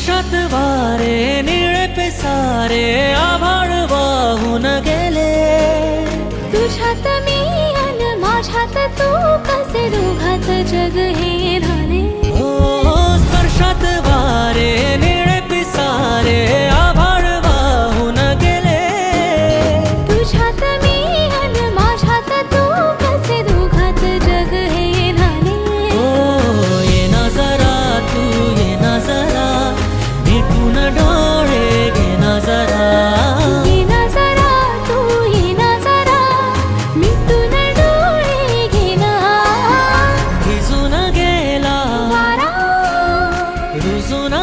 स्पर्शात वारे निळे पिसारे आभाळ वाहून गेले. तुझ्यात मी अन माझ्यात तू कसे दोघात जग हे झाले. हो स्पर्शात वारे निळे पिसारे आभाळ वाहून गेले. तुझ्यात मी अन माझ्यात तू कसे दोघात जग हे झाले. हो ये ना जरा तू ये ना जरा मिटून डोळे घे ना जरा. ये ना जरा तू ये ना जरा मिटून डोळे घे ना. भिजून गेला वारा रुजून